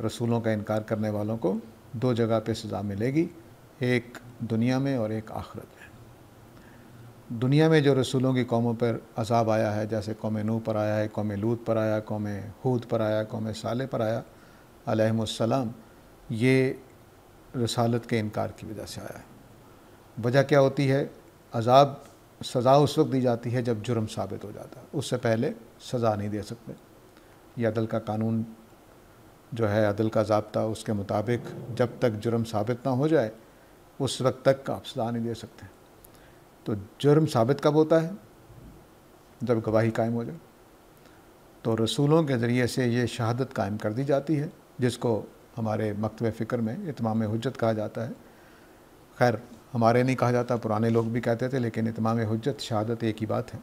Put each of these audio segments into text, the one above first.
رسولوں کا انکار کرنے والوں کو دو جگہ پہ سزا ملے گی، ایک دنیا میں اور ایک آخرت میں۔ دنیا میں جو رسولوں کی قوموں پر عذاب آیا ہے، جیسے قوم نوح پر آیا ہے، قوم لوط پر آیا، قوم ہود پر آیا، قوم صالح پر آیا علیہم السلام، یہ رسالت کے انکار کی وجہ سے آیا ہے۔ وجہ کیا ہوتی ہے؟ عذاب سزا اس وقت دی جاتی ہے جب جرم ثابت ہو جاتا ہے، اس سے پہلے سزا نہیں دے سکتے۔ یہ عدل کا قانون جو ہے، عدل کا ضابطہ، اس کے مطابق جب تک جرم ثابت نہ ہو جائے اس وقت تک آپ سزا نہیں دے سکتے۔ تو جرم ثابت کب ہوتا ہے؟ جب گواہی قائم ہو جائے۔ تو رسولوں کے ذریعے سے یہ شہادت قائم کر دی جاتی ہے، جس کو ہمارے مکتب فکر میں اتمام حجت کہا جاتا ہے۔ خیر ہمارے نہیں کہا جاتا، پرانے لوگ بھی کہتے تھے، لیکن اتمام حجت شہادت ایک ہی بات ہے۔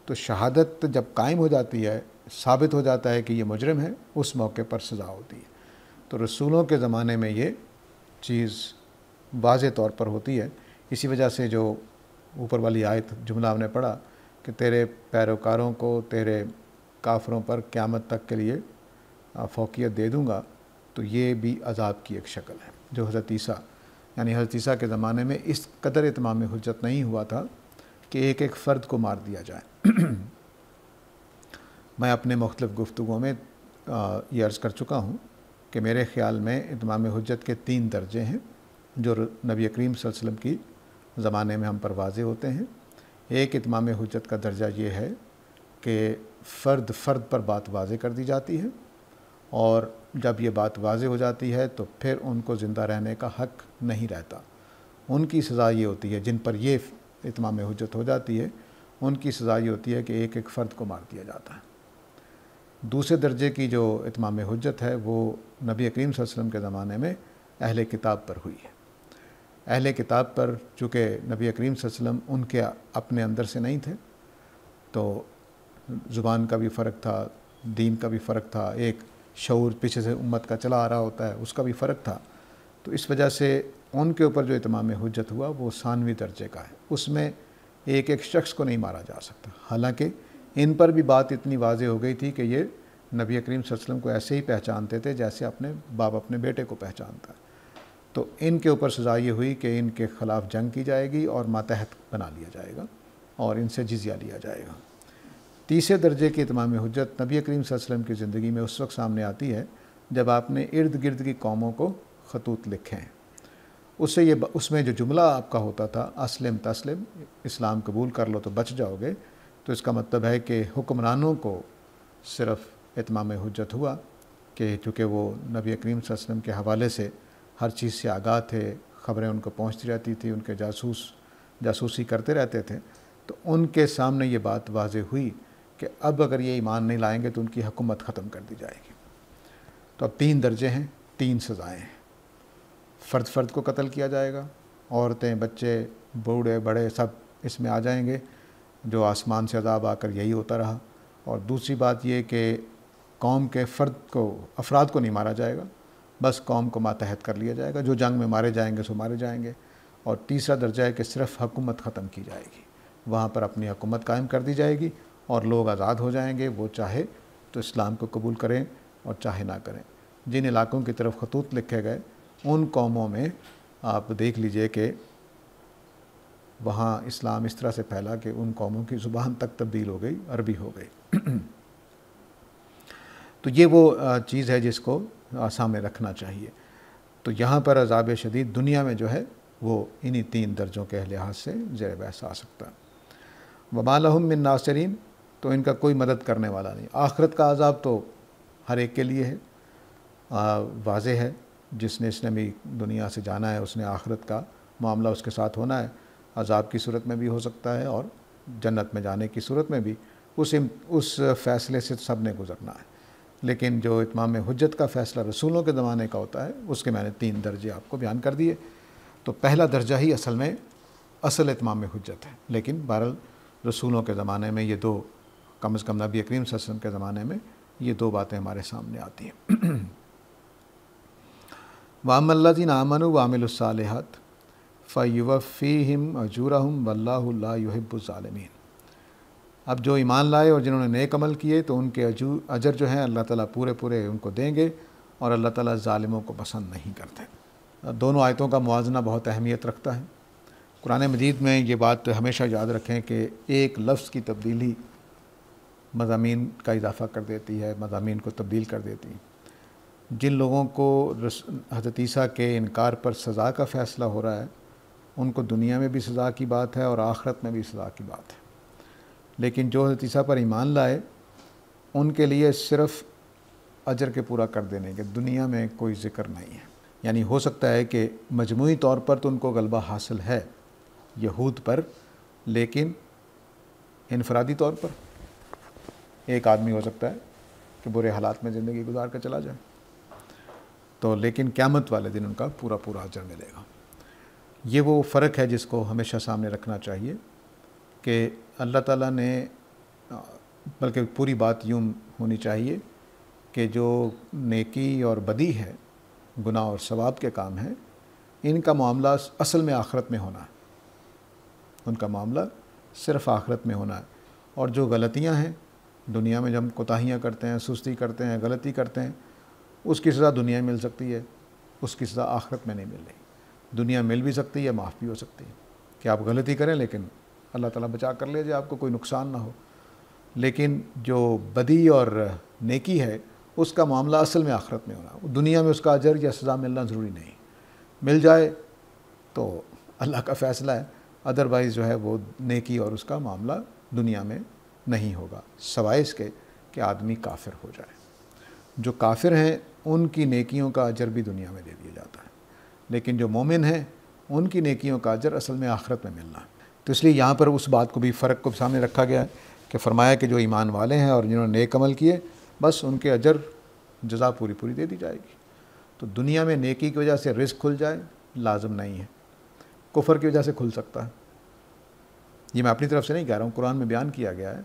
تو شہادت جب قائم ہو جاتی ہے، ثابت ہو جاتا ہے کہ یہ مجرم ہے، اس موقع پر سزا ہوتی ہے۔ تو رسولوں کے زمانے میں یہ چیز واضح طور پر ہوتی ہے۔ اسی وجہ سے جو اوپر والی آیت جملہ ہم نے پڑھا کہ تیرے پیروکاروں کو تیرے کافروں پر قیامت تک کے لیے فوقیت دے دوں گا، تو یہ بھی عذاب کی ایک شکل ہے جو حضرت عیسیٰ، یعنی حضرت عیسیٰ کے زمانے میں اس قدر اتمام حجت نہیں ہوا تھا کہ ایک ایک فرد کو مار دیا جائے۔ میں اپنے مختلف گفتگو میں یہ عرض کر چکا ہوں کہ میرے خیال میں اتمام حجت کے 3 درجے ہیں جو نبی کریم صلی اللہ علیہ وسلم کی زمانے میں ہم پر واضح ہوتے ہیں۔ ایک اتمام حجت کا درجہ یہ ہے کہ فرد پر بات واضح کر دی جاتی ہے، اور جب یہ بات واضح ہو جاتی ہے تو پھر ان کو زندہ رہنے کا حق نہیں رہتا۔ ان کی سزا یہ ہوتی ہے، جن پر یہ اتمام حجت ہو جاتی ہے، ان کی سزا یہ ہوتی ہے کہ ایک ایک فرد کو مار دیا جاتا ہے۔ دوسرے درجے کی جو اتمام حجت ہے وہ نبی کریم صلی اللہ علیہ وسلم کے زمانے میں اہل کتاب پر ہوئی ہے۔ اہل کتاب پر چونکہ نبی کریم صلی اللہ علیہ وسلم ان کے اپنے اندر سے نہیں تھے، تو زبان کا بھی فرق تھا، دین کا بھی فرق تھا، ایک شعور پیچھے سے امت کا چلا آ رہا ہوتا ہے، اس کا بھی فرق تھا۔ تو اس وجہ سے ان کے اوپر جو اتمام حجت ہوا وہ ثانوی درجے کا ہے، اس میں ایک ایک شخص کو نہیں مارا جا سکتا۔ حالانکہ ان پر بھی بات اتنی واضح ہو گئی تھی کہ یہ نبی کریم صلی اللہ علیہ وسلم کو ایسے ہی پہچانتے تھے جیسے اپنے باپ اپنے بیٹے کو پہچانتا ہے۔ تو ان کے اوپر سزا یہ ہوئی کہ ان کے خلاف جنگ کی جائے گی اور ماتحت بنا لیا جائے گا اور ان سے جزیہ لیا جائے گا۔ تیسرے درجے کی اتمام حجت نبی کریم صلی اللہ علیہ وسلم کی زندگی میں اس وقت سامنے آتی ہے جب آپ نے ارد گرد کی قوموں کو خطوط لکھے ہیں۔ اس میں جو جملہ آپ کا ہوتا تھا اسلم تسلم، اسلام قبول کر لو تو بچ جاؤ گے، تو اس کا مطلب ہے کہ حکمرانوں کو صرف اتمام حجت ہوا کہ چونکہ وہ نبی کریم صلی اللہ علیہ وسلم کے حوالے سے ہر چیز سے آگاہ تھے، خبریں ان کو پہنچتی رہتی تھی، ان کے جاسوسی کرتے رہتے تھے، تو ان کے سامنے یہ بات واضح ہوئی کہ اب اگر یہ ایمان نہیں لائیں گے تو ان کی حکومت ختم کر دی جائے گی۔ تو اب 3 درجے ہیں، 3 سزائیں ہیں۔ فرد کو قتل کیا جائے گا، عورتیں، بچے، بوڑھے بڑے سب اس میں آ جائیں گے، جو آسمان سے عذاب آ کر یہی ہوتا رہا۔ اور دوسری بات یہ کہ قوم کے افراد کو نہیں مارا جائے گا، بس قوم کو ماتحت کر لیا جائے گا، جو جنگ میں مارے جائیں گے سو مارے جائیں گے۔ اور تیسرا درجہ ہے کہ صرف حکومت ختم کی جائے گی، وہاں پر اپنی حکومت قائم کر دی جائے گی اور لوگ آزاد ہو جائیں گے، وہ چاہے تو اسلام کو قبول کریں اور چاہے نہ کریں۔ جن علاقوں کی طرف خطوط لکھے گئے ان قوموں میں آپ دیکھ لیجئے کہ وہاں اسلام اس طرح سے پھیلا کہ ان قوموں کی زبان تک تبدیل ہو گئی، عربی ہو گئی۔ تو یہ وہ چیز ہے جس کو سامنے رکھنا چاہیے۔ تو یہاں پر عذاب شدید دنیا میں جو ہے وہ انہی 3 درجوں کے لحاظ سے زیر بحث آ سکتا ہے۔ وَمَا لَهُم مِّن نَاصِرِينَ، تو ان کا کوئی مدد کرنے والا نہیں۔ آخرت کا عذاب تو ہر ایک کے لیے ہے، واضح ہے، جس نے بھی دنیا سے جانا ہے اس نے آخرت کا معاملہ اس کے ساتھ ہونا ہے، عذاب کی صورت میں بھی ہو سکتا ہے اور جنت میں جانے کی صورت میں بھی، اس فیصلے سے سب نے گزرنا ہے۔ لیکن جو اتمام حجت کا فیصلہ رسولوں کے زمانے کا ہوتا ہے، اس کے میں نے 3 درجے آپ کو بیان کر دیے۔ تو پہلا درجہ ہی اصل میں اتمام حجت ہے، لیکن بہرحال رسولوں کے زمانے میں یہ 2، کم از کم نبی کریم صلی اللہ علیہ وسلم کے زمانے میں یہ 2 باتیں ہمارے سامنے آتی ہیں۔ وَأَمَّا الَّذِينَ آمَنُوا وَعَمِلُوا الصَّالِحَاتِ فَيُوَفِّيهِمْ أَجُورَهُمْ وَاللَّهُ لَا يُحِبُّ الظَّالِمِينَ۔ اب جو ایمان لائے اور جنہوں نے نیک عمل کیے تو ان کے اجر جو ہیں اللہ تعالیٰ پورے ان کو دیں گے، اور اللہ تعالیٰ ظالموں کو پسند نہیں کرتے۔ دونوں آیتوں کا موازنہ بہت اہمیت رکھتا ہے۔ قرآن مجید میں یہ بات ہمیشہ یاد رکھیں کہ ایک لفظ کی تبدیلی مضامین کا اضافہ کر دیتی ہے، مضامین کو تبدیل کر دیتی ہے۔ جن لوگوں کو حضرت عیسیٰ کے انکار پر سزا کا فیصلہ ہو رہا ہے، ان کو دنیا میں بھی سزا کی بات ہے اور آخرت میں بھی سزا کی بات ہے، لیکن جو حضرت عیسیٰ پر ایمان لائے ان کے لیے صرف اجر کے پورا کر دینے کے، دنیا میں کوئی ذکر نہیں ہے۔ یعنی ہو سکتا ہے کہ مجموعی طور پر تو ان کو غلبہ حاصل ہے یہود پر، لیکن انفرادی طور پر ایک آدمی ہو سکتا ہے کہ برے حالات میں زندگی گزار کر چلا جائے، تو لیکن قیامت والے دن ان کا پورا پورا اجر ملے گا۔ یہ وہ فرق ہے جس کو ہمیشہ سامنے رکھنا چاہیے کہ اللہ تعالیٰ نے، بلکہ پوری بات یوں ہونی چاہیے کہ جو نیکی اور بدی ہے، گناہ اور ثواب کے کام ہیں، ان کا معاملہ اصل میں آخرت میں ہونا ہے، ان کا معاملہ صرف آخرت میں ہونا ہے، اور جو غلطیاں ہیں دنیا میں جب ہم کوتاہیاں کرتے ہیں، سستی کرتے ہیں، غلطی کرتے ہیں، اس کی سزا دنیا میں مل سکتی ہے، اس کی سزا آخرت میں نہیں مل رہی۔ دنیا مل بھی سکتی ہے، معاف بھی ہو سکتی ہے کہ آپ غلطی کریں لیکن اللہ تعالیٰ بچا کر لے جائے، آپ کو کوئی نقصان نہ ہو۔ لیکن جو بدی اور نیکی ہے اس کا معاملہ اصل میں آخرت میں ہونا، دنیا میں اس کا اجر یا سزا ملنا ضروری نہیں، مل جائے تو اللہ کا فیصلہ ہے، ادروائز جو ہے وہ نیکی اور اس کا معاملہ دنیا میں نہیں ہوگا، سوائے اس کے کہ آدمی کافر ہو جائے۔ جو کافر ہیں ان کی نیکیوں کا اجر بھی دنیا میں دے دیا جاتا ہے، لیکن جو مومن ہیں ان کی نیکیوں کا اجر اصل میں آخرت میں ملنا ہے۔ تو اس لیے یہاں پر اس بات کو بھی، فرق کو سامنے رکھا گیا ہے کہ فرمایا کہ جو ایمان والے ہیں اور جنہوں نے نیک عمل کیے، بس ان کے اجر جزا پوری پوری دے دی جائے گی۔ تو دنیا میں نیکی کی وجہ سے رزق کھل جائے لازم نہیں ہے، کفر کی وجہ سے کھل سکتا ہے۔ یہ میں اپنی طرف سے نہیں کہہ رہا ہوں، قرآن میں بیان کیا گیا ہے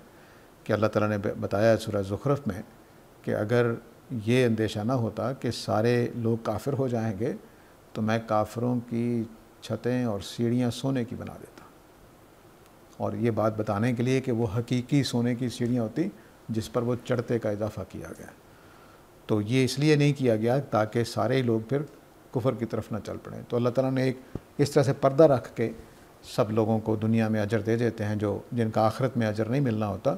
کہ اللہ تعالیٰ نے بتایا ہے سورہ زخرف میں کہ اگر یہ اندیشہ نہ ہوتا کہ سارے لوگ کافر ہو جائیں گے تو میں کافروں کی چھتیں اور سیڑھیاں سونے کی بنا دیتا، اور یہ بات بتانے کے لیے کہ وہ حقیقی سونے کی سیڑھیاں ہوتی جس پر وہ چڑھتے کا اضافہ کیا گیا۔ تو یہ اس لیے نہیں کیا گیا تاکہ سارے لوگ پھر کفر کی طرف نہ چل پڑیں۔ تو اللہ تعالیٰ نے ایک اس طرح سے پردہ رکھ کے سب لوگوں کو دنیا میں اجر دے دیتے ہیں، جو جن کا آخرت میں اجر نہیں ملنا ہوتا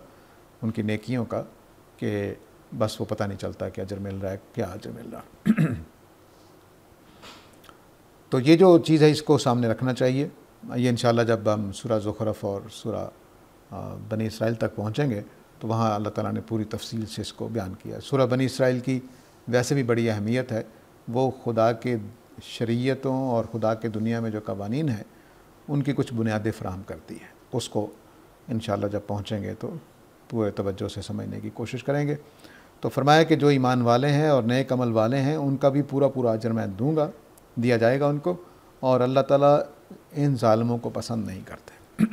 ان کی نیکیوں کا، کہ بس وہ پتہ نہیں چلتا کہ اجر مل رہا ہے، کیا اجر مل رہا۔ تو یہ جو چیز ہے اس کو سامنے رکھنا چاہیے۔ یہ انشاءاللہ جب ہم سورہ زخرف اور سورہ بنی اسرائیل تک پہنچیں گے تو وہاں اللہ تعالیٰ نے پوری تفصیل سے اس کو بیان کیا ہے۔ سورہ بنی اسرائیل کی ویسے بھی بڑی اہمیت ہے، وہ خدا کے شریعتوں اور خدا کے دنیا میں جو قوانین ہیں ان کی کچھ بنیادیں فراہم کرتی ہے۔ اس کو انشاءاللہ جب پہنچیں گے تو پورے توجہ سے سمجھنے کی کوشش کریں گے۔ تو فرمایا کہ جو ایمان والے ہیں اور نیک عمل والے ہیں ان کا بھی پورا پورا اجر میں دوں گا، دیا جائے گا ان کو، اور اللہ تعالیٰ ان ظالموں کو پسند نہیں کرتے۔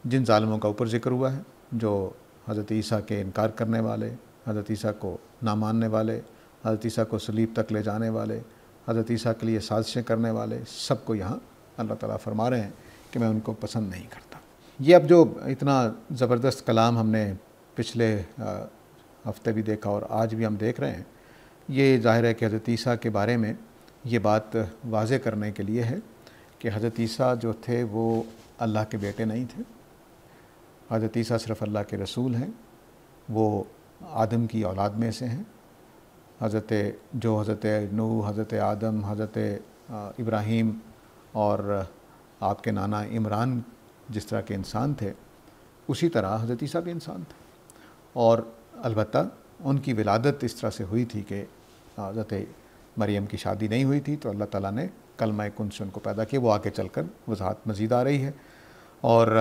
جن ظالموں کا اوپر ذکر ہوا ہے، جو حضرت عیسیٰ کے انکار کرنے والے، حضرت عیسیٰ کو نہ ماننے والے، حضرت عیسیٰ کو صلیب تک لے جانے والے، حضرت عیسیٰ کے لیے سازشیں کرنے والے، سب کو یہاں اللہ تعالیٰ فرما رہے ہیں کہ میں ان کو پسند نہیں کرتا۔ یہ اب جو اتنا زبردست کلام ہم نے پچھلے ہفتے بھی دیکھا اور آج بھی ہم دیکھ رہے ہیں، یہ ظاہر ہے کہ حضرت عیسیٰ کے بارے میں یہ بات واضح کرنے کے لیے ہے کہ حضرت عیسیٰ جو تھے وہ اللہ کے بیٹے نہیں تھے۔ حضرت عیسیٰ صرف اللہ کے رسول ہیں، وہ آدم کی اولاد میں سے ہیں۔ حضرت نوح، حضرت آدم، حضرت ابراہیم اور آپ کے نانا عمران جس طرح کے انسان تھے، اسی طرح حضرت عیسیٰ کے انسان تھے، اور البتہ ان کی ولادت اس طرح سے ہوئی تھی کہ حضرت مریم کی شادی نہیں ہوئی تھی، تو اللہ تعالیٰ نے کلمہ کن سے ان کو پیدا کیا۔ وہ آگے چل کر وضاحت مزید آ رہی ہے۔ اور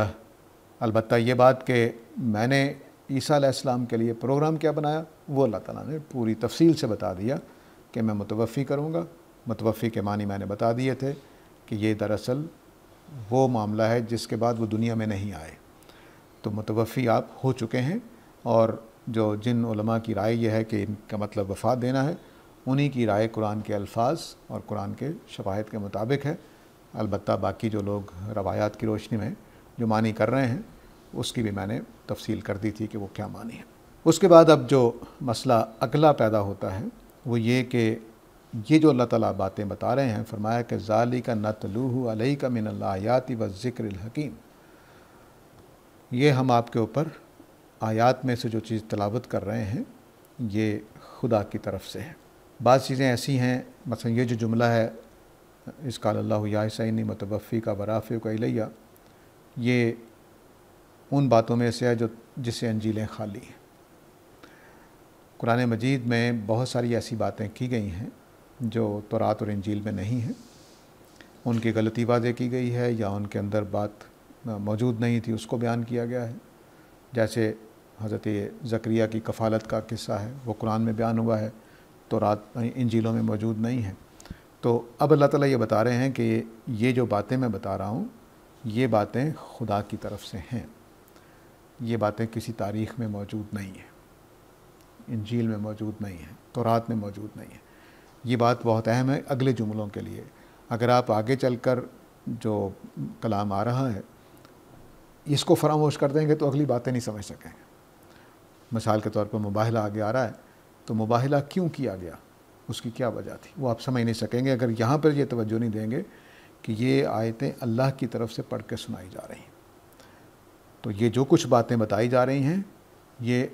البتہ یہ بات کہ میں نے عیسیٰ علیہ السلام کے لیے پروگرام کیا بنایا، وہ اللہ تعالیٰ نے پوری تفصیل سے بتا دیا کہ میں متوفی کروں گا۔ متوفی کے معنی میں نے بتا دیے تھے کہ یہ دراصل وہ معاملہ ہے جس کے بعد وہ دنیا میں نہیں آئے، تو متوفی آپ ہو چکے ہیں، اور جن علماء کی رائے یہ ہے کہ ان کا مطلب وفات دینا ہے، انہی کی رائے قرآن کے الفاظ اور قرآن کے شواہد کے مطابق ہے۔ البتہ باقی جو لوگ روایات کی روشنی میں جو معنی کر رہے ہیں اس کی بھی میں نے تفصیل کر دی تھی کہ وہ کیا معنی ہے۔ اس کے بعد اب جو مسئلہ اگلا پیدا ہوتا ہے وہ یہ کہ یہ جو اللہ تعالیٰ باتیں بتا رہے ہیں، فرمایا کہ ذالک نتلوہ علیک من الآیات والذکر الحکیم، یہ ہم آپ کے اوپر آیات میں سے جو چیز تلاوت کر رہے ہیں یہ خدا کی طرف سے ہے۔ بعض چیزیں ایسی ہیں، مثلا یہ جو جملہ ہے اس قال اللہ یا عیسی انی متوفیک ورافعک الیہ، یہ ان باتوں میں سے ہے جس سے انجیلیں خالی ہیں۔ قرآن مجید میں بہت ساری ایسی باتیں کی گئی ہیں جو تورات اور انجیل میں نہیں ہیں، ان کی غلطی واضح کی گئی ہے یا ان کے اندر بات موجود نہیں تھی اس کو بیان کیا گیا ہے۔ جیسے حضرت زکریا کی کفالت کا قصہ ہے، وہ قرآن میں بیان ہوا ہے، تورات انجیلوں میں موجود نہیں ہے۔ تو اب اللہ تعالیٰ یہ بتا رہے ہیں کہ یہ جو باتیں میں بتا رہا ہوں یہ باتیں خدا کی طرف سے ہیں، یہ باتیں کسی تاریخ میں موجود نہیں ہیں، انجیل میں موجود نہیں ہیں، تورات میں موجود نہیں ہیں۔ یہ بات بہت اہم ہے اگلے جملوں کے لیے۔ اگر آپ آگے چل کر جو کلام آ رہا ہے اس کو فراموش کر دیں گے تو اگلی باتیں نہیں سمجھ سکیں گے۔ مثال کے طور پر مباہلہ آگے آ رہا ہے تو مباہلہ کیوں کیا گیا، اس کی کیا وجہ تھی، وہ آپ سمجھ نہیں سکیں گے اگر یہاں پر یہ توجہ نہیں دیں گے کہ یہ آیتیں اللہ کی طرف سے پڑھ کے سنائی جا رہی ہیں۔ تو یہ جو کچھ باتیں بتائی جا رہی ہیں یہ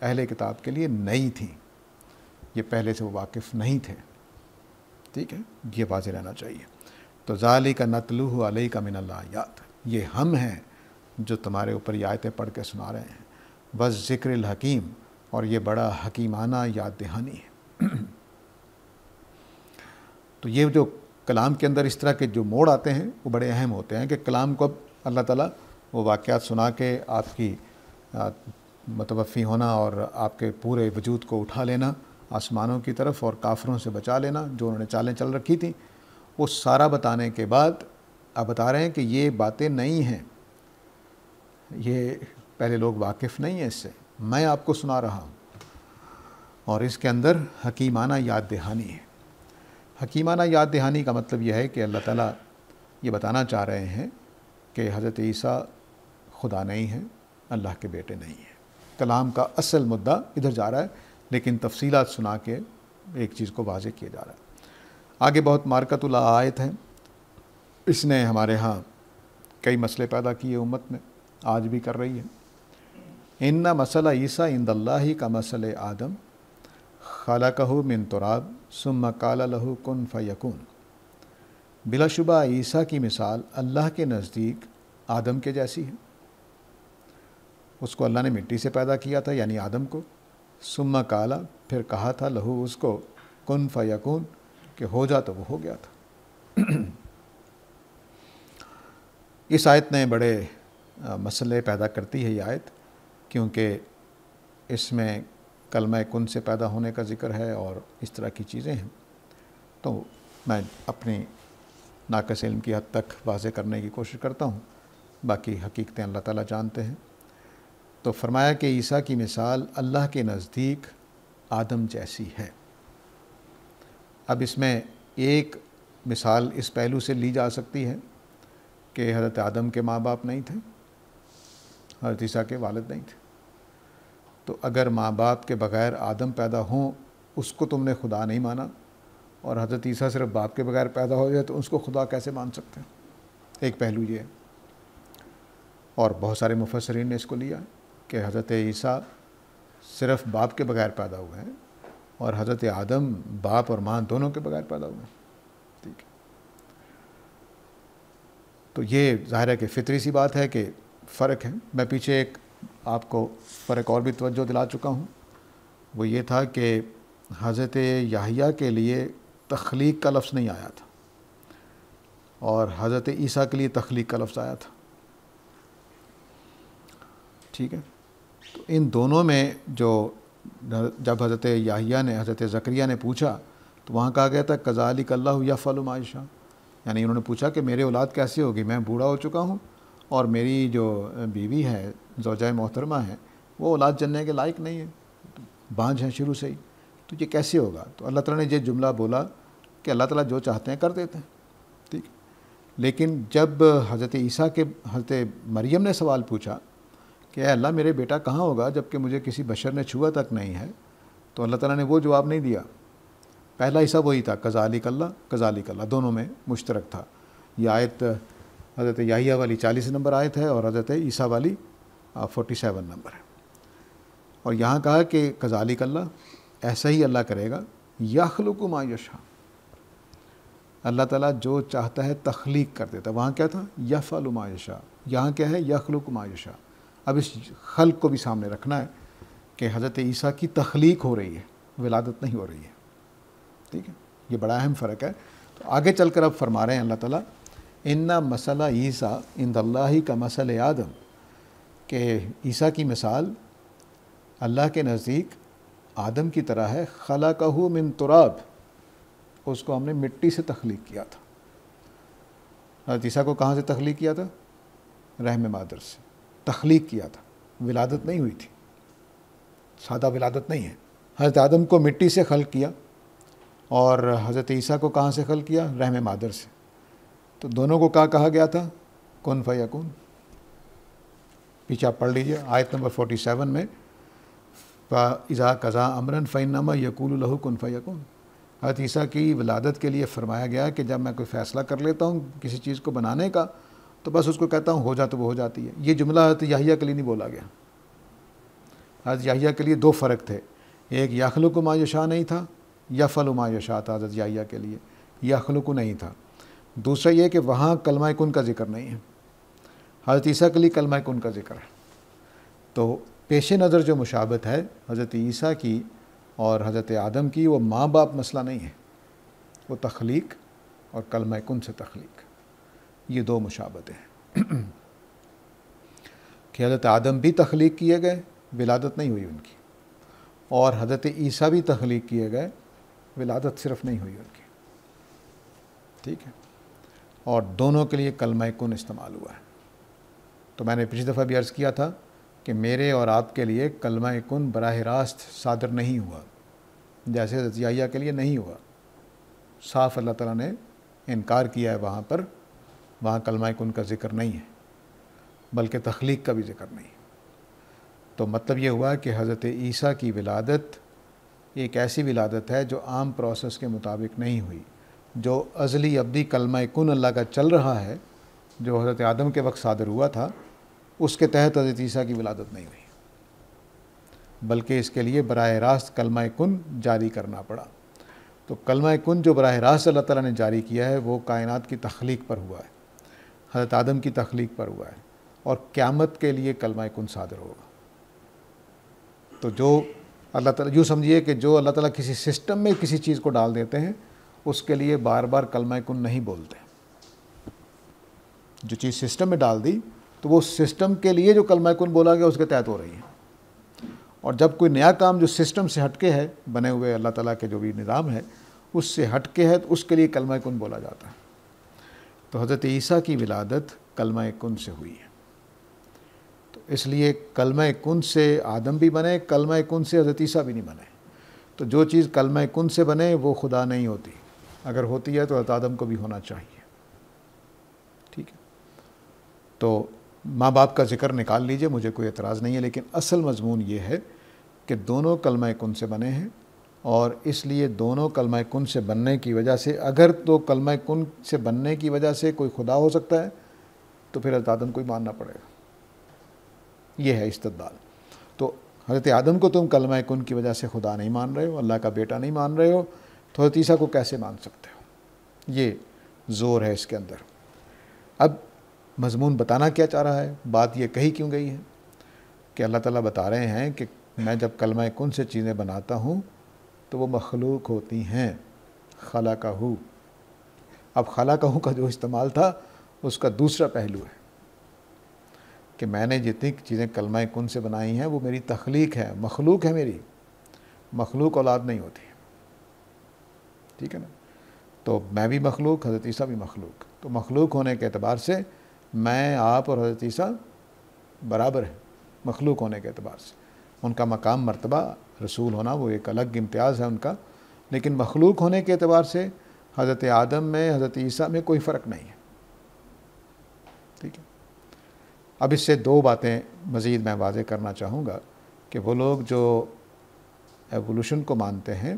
اہل کتاب کے لیے نئی تھیں، یہ پہلے سے وہ واقف نہیں تھے، ٹھیک ہے، یہ واضح رہنا چاہیے۔ تو ذالک نتلوہ علیک من الآیات، یہ ہم ہیں جو تمہارے اوپر یہ آیتیں پڑھ کے سنا رہے ہیں، بس ذکر الحکیم، اور یہ بڑا حکیمانہ یاد دہانی ہے۔ تو یہ جو کلام کے اندر اس طرح کے جو موڑ آتے ہیں وہ بڑے اہم ہوتے ہیں کہ کلام کو اب اللہ تعالیٰ وہ واقعات سنا کے آپ کی متوفی ہونا اور آپ کے پورے وجود کو اٹھا لینا آسمانوں کی طرف اور کافروں سے بچا لینا جو انہوں نے چالیں چل رکھی تھیں، وہ سارا بتانے کے بعد اب بتا رہے ہیں کہ یہ باتیں نہیں ہیں، یہ پہلے لوگ واقف نہیں ہیں اس سے، میں آپ کو سنا رہا ہوں، اور اس کے اندر حکیمانہ یاد دہانی ہے۔ حکیمانہ یاد دہانی کا مطلب یہ ہے کہ اللہ تعالیٰ یہ بتانا چاہ رہے ہیں کہ حضرت عیسیٰ خدا نہیں ہے، اللہ کے بیٹے نہیں ہیں۔ کلام کا اصل مدعا ادھر جا رہا ہے لیکن تفصیلات سنا کے ایک چیز کو واضح کیا جا رہا ہے۔ آگے بہت مارکۃ الآیت ہے، اس نے ہمارے ہاں کئی مسئلے پیدا کیے، امت میں آج بھی کر رہی ہے۔ ان مسئلہ عیسیٰ عند اللہ کا مسئلہ آدم خلقہ من تراب ثم قال لہ کن فیکون، بلا شبہ عیسیٰ کی مثال اللہ کے نزدیک آدم کے جیسی ہے۔ اس کو اللہ نے مٹی سے پیدا کیا تھا یعنی آدم کو، ثم قال، پھر کہا تھا لہو اس کو، کن فیکون، کہ ہو جا تو وہ ہو گیا تھا۔ اس آیت نے بڑے مسئلے پیدا کرتی ہے یہ آیت، کیونکہ اس میں کلمہ کن سے پیدا ہونے کا ذکر ہے اور اس طرح کی چیزیں ہیں۔ تو میں اپنی ناقص علم کی حد تک واضح کرنے کی کوشش کرتا ہوں، باقی حقیقتیں اللہ تعالیٰ جانتے ہیں۔ تو فرمایا کہ عیسیٰ کی مثال اللہ کے نزدیک آدم جیسی ہے۔ اب اس میں ایک مثال اس پہلو سے لی جا سکتی ہے کہ حضرت آدم کے ماں باپ نہیں تھے، حضرت عیسیٰ کے والد نہیں تھے، تو اگر ماں باپ کے بغیر آدم پیدا ہوں اس کو تم نے خدا نہیں مانا، اور حضرت عیسیٰ صرف باپ کے بغیر پیدا ہو جائے تو اس کو خدا کیسے مان سکتے ہیں؟ ایک پہلو یہ ہے، اور بہت سارے مفسرین نے اس کو لیا کہ حضرت عیسیٰ صرف باپ کے بغیر پیدا ہوئے ہیں اور حضرت آدم باپ اور ماں دونوں کے بغیر پیدا ہوئے ہیں، ٹھیک ہے۔ تو یہ ظاہر ہے کہ فطری سی بات ہے کہ فرق ہے۔ میں پیچھے ایک آپ کو فرق اور بھی توجہ دلا چکا ہوں، وہ یہ تھا کہ حضرت یحییٰ کے لیے تخلیق کا لفظ نہیں آیا تھا اور حضرت عیسیٰ کے لیے تخلیق کا لفظ آیا تھا، ٹھیک ہے۔ تو ان دونوں میں جب حضرت یحییٰ نے حضرت زکریا نے پوچھا تو وہاں کہا گیا تھا کذالک اللہ یفعل ما یشاء، یعنی انہوں نے پوچھا کہ میرے اولاد کیسے ہوگی، میں بوڑھا ہو چکا ہوں اور میری جو بیوی ہے زوجہ محترمہ ہے وہ اولاد جننے کے لائق نہیں ہے، بانجھ ہیں شروع سے ہی، تو یہ کیسے ہوگا؟ تو اللہ تعالیٰ نے یہ جملہ بولا کہ اللہ تعالیٰ جو چاہتے ہیں کر دیتے ہیں، ٹھیک۔ لیکن جب حضرت مریم نے سوال پوچھا کہ اے اللہ میرے بیٹا کہاں ہوگا جب کہ مجھے کسی بشر نے چھوا تک نہیں ہے، تو اللہ تعالیٰ نے وہ جواب نہیں دیا پہلا حصہ وہی تھا کذالک اللہ دونوں میں مشترک تھا. یہ آیت حضرت یحییٰ والی 40 نمبر آیت ہے اور حضرت عیسیٰ والی 47 نمبر ہے. اور یہاں کہا کہ کذالک اللہ، ایسا ہی اللہ کرے گا، یخلق ما یشاء، اللہ تعالیٰ جو چاہتا ہے تخلیق کر دیتا. وہاں کیا تھا؟ یفعل ما یشاء، یہاں کیا ہے؟ یخلق ما یشاء. اب اس خلق کو بھی سامنے رکھنا ہے کہ حضرت عیسیٰ کی تخلیق ہو رہی ہے، ولادت نہیں ہو رہی ہے. ٹھیک ہے، یہ بڑا اہم فرق ہے. تو آگے چل کر اب فرما رہے ہیں اللہ تعالیٰ ان مثل عیسیٰ عند اللہ کا مثل آدم، کہ عیسیٰ کی مثال اللہ کے نزدیک آدم کی طرح ہے. خلقہ من تراب، اس کو ہم نے مٹی سے تخلیق کیا تھا. حضرت عیسیٰ کو کہاں سے تخلیق کیا تھا؟ رحم مادر سے تخلیق کیا تھا. ولادت نہیں ہوئی تھی، سادہ ولادت نہیں ہے. حضرت آدم کو مٹی سے خلق کیا اور حضرت عیسیٰ کو کہاں سے خلق کیا؟ رحم مادر سے. تو دونوں کو کیا کہا گیا تھا؟ کن فیکون. پیچھے آپ پڑھ لیجئے آیت نمبر 47 میں، فَإِذَا قَضَىٰ أَمْرًا فَإِنَّمَا يَقُولُ لَهُ كُن فَيَكُونُ. حضرت عیسیٰ کی ولادت کے لیے فرمایا گیا کہ جب میں کوئی فیصلہ کر لیتا ہوں کسی چیز کو بنانے کا تو بس اس کو کہتا ہوں ہو جا تو وہ ہو جاتی ہے. یہ جملہ حضرت یحییٰ کے لیے نہیں بولا گیا. حضرت یحییٰ کے لیے دو فرق تھے، ایک یخلق ما یشاء نہیں تھا، یفعل ما یشاء تھا حضرت یحییٰ کے لیے، یخلق نہیں تھا. دوسرا یہ کہ وہاں کلمہ کن کا ذکر نہیں ہے، حضرت عیسیٰ کے لیے کلمہ کن کا ذکر ہے. تو پیش نظر جو مشابہت ہے حضرت عیسیٰ کی اور حضرت آدم کی، وہ ماں باپ مسئلہ نہیں ہے، وہ تخلیق اور کلمہ کن سے تخلیق، یہ دو مشابہتیں ہیں. کہ حضرت آدم بھی تخلیق کیے گئے، ولادت نہیں ہوئی ان کی، اور حضرت عیسیٰ بھی تخلیق کیے گئے، ولادت صرف نہیں ہوئی ان کی. ٹھیک ہے، اور دونوں کے لیے کلمہ کن استعمال ہوا ہے. تو میں نے پچھلی دفعہ بھی عرض کیا تھا کہ میرے اور آپ کے لیے کلمہ کن براہ راست صادر نہیں ہوا، جیسے حضرت یحییٰ کے لیے نہیں ہوا. صاف اللہ تعالیٰ نے انکار کیا ہے وہاں پر، وہاں کلمہ کن کا ذکر نہیں ہے، بلکہ تخلیق کا بھی ذکر نہیں. تو مطلب یہ ہوا کہ حضرت عیسیٰ کی ولادت ایک ایسی ولادت ہے جو عام پروسیس کے مطابق نہیں ہوئی. جو ازلی ابدی کلمہ کن اللہ کا چل رہا ہے، جو حضرت آدم کے وقت صادر ہوا تھا، اس کے تحت حضرت عیسیٰ کی ولادت نہیں ہوئی، بلکہ اس کے لیے براہ راست کلمہ کن جاری کرنا پڑا. تو کلمہ کن جو براہ راست اللہ تعالیٰ نے جاری کیا ہے وہ کائنات کی تخلیق پر ہوا ہے، حضرت آدم کی تخلیق پر ہوا ہے، اور قیامت کے لیے کلمہ کن صادر ہوگا. تو جو اللہ تعالیٰ، یوں سمجھیے کہ جو اللہ تعالیٰ کسی سسٹم میں کسی چیز کو ڈال دیتے ہیں اس کے لیے بار بار کلمہ کن نہیں بولتے. جو چیز سسٹم میں ڈال دی تو وہ سسٹم کے لیے جو کلمہ کن بولا گیا اس کے تحت ہو رہی ہے. اور جب کوئی نیا کام جو سسٹم سے ہٹ کے ہے، بنے ہوئے اللہ تعالیٰ کے جو بھی نظام ہے اس سے ہٹ کے ہے، تو اس کے لیے کلمہ کن بولا جاتا ہے. تو حضرت عیسیٰ کی ولادت کلمہ کن سے ہوئی ہے. تو اس لیے کلمہ کن سے آدم بھی بنے، کلمہ کن سے حضرت عیسیٰ بھی نہیں بنے. تو جو چیز کلمہ کن سے بنے وہ خدا نہیں ہوتی، اگر ہوتی ہے تو حضرت آدم کو بھی ہونا چاہیے. ٹھیک ہے، تو ماں باپ کا ذکر نکال لیجئے، مجھے کوئی اعتراض نہیں ہے، لیکن اصل مضمون یہ ہے کہ دونوں کلمہ کن سے بنے ہیں، اور اس لیے دونوں کلمہ کن سے بننے کی وجہ سے، اگر تو کلمہ کن سے بننے کی وجہ سے کوئی خدا ہو سکتا ہے تو پھر حضرت آدم کو ہی ماننا پڑے گا. یہ ہے استدلال. تو حضرت آدم کو تم کلمہ کن کی وجہ سے خدا نہیں مان رہے ہو، اللہ کا بیٹا نہیں مان رہے ہو، تو حضرت عیسیٰ کو کیسے مان سکتے ہو؟ یہ زور ہے اس کے اندر. اب مضمون بتانا کیا چاہ رہا ہے، بات یہ کہی کیوں گئی ہے کہ اللہ تعالیٰ بتا رہے ہیں کہ میں جب کلمہ کن سے چیزیں بناتا ہوں تو وہ مخلوق ہوتی ہیں. خلقہ. اب خلقہ کا جو استعمال تھا اس کا دوسرا پہلو ہے کہ میں نے جتنی چیزیں کلمہ کن سے بنائی ہیں وہ میری تخلیق ہے، مخلوق ہے میری. مخلوق اولاد نہیں ہوتی. ٹھیک ہے نا؟ تو میں بھی مخلوق، حضرت عیسیٰ بھی مخلوق. تو مخلوق ہونے کے اعتبار سے میں، آپ اور حضرت عیسیٰ برابر ہیں مخلوق ہونے کے اعتبار سے. ان کا مقام مرتبہ رسول ہونا وہ ایک الگ امتیاز ہے ان کا، لیکن مخلوق ہونے کے اعتبار سے حضرت آدم میں، حضرت عیسیٰ میں کوئی فرق نہیں ہے. ٹھیک ہے. اب اس سے دو باتیں مزید میں واضح کرنا چاہوں گا کہ وہ لوگ جو ایوولوشن کو مانتے ہیں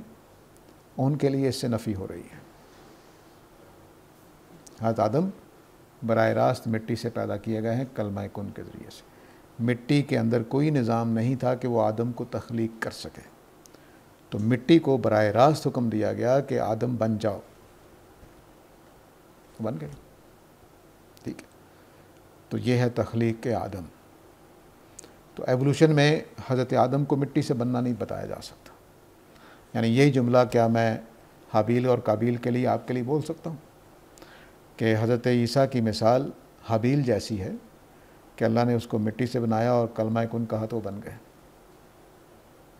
ان کے لیے اس سے نفی ہو رہی ہے۔ حضرت آدم براہ راست مٹی سے پیدا کیے گئے ہیں کلمہ کن کے ذریعے سے۔ مٹی کے اندر کوئی نظام نہیں تھا کہ وہ آدم کو تخلیق کر سکے، تو مٹی کو براہ راست حکم دیا گیا کہ آدم بن جاؤ، بن گئے، ٹھیک ہے۔ تو یہ ہے تخلیق آدم۔ تو ایولوشن میں حضرت آدم کو مٹی سے بننا نہیں بتایا جا سکتا، یعنی یہی جملہ کیا میں حابیل اور قابیل کے لیے آپ کے لیے بول سکتا ہوں کہ حضرت عیسیٰ کی مثال حابیل جیسی ہے کہ اللہ نے اس کو مٹی سے بنایا اور کلمہ کن کہا تو بن گئے؟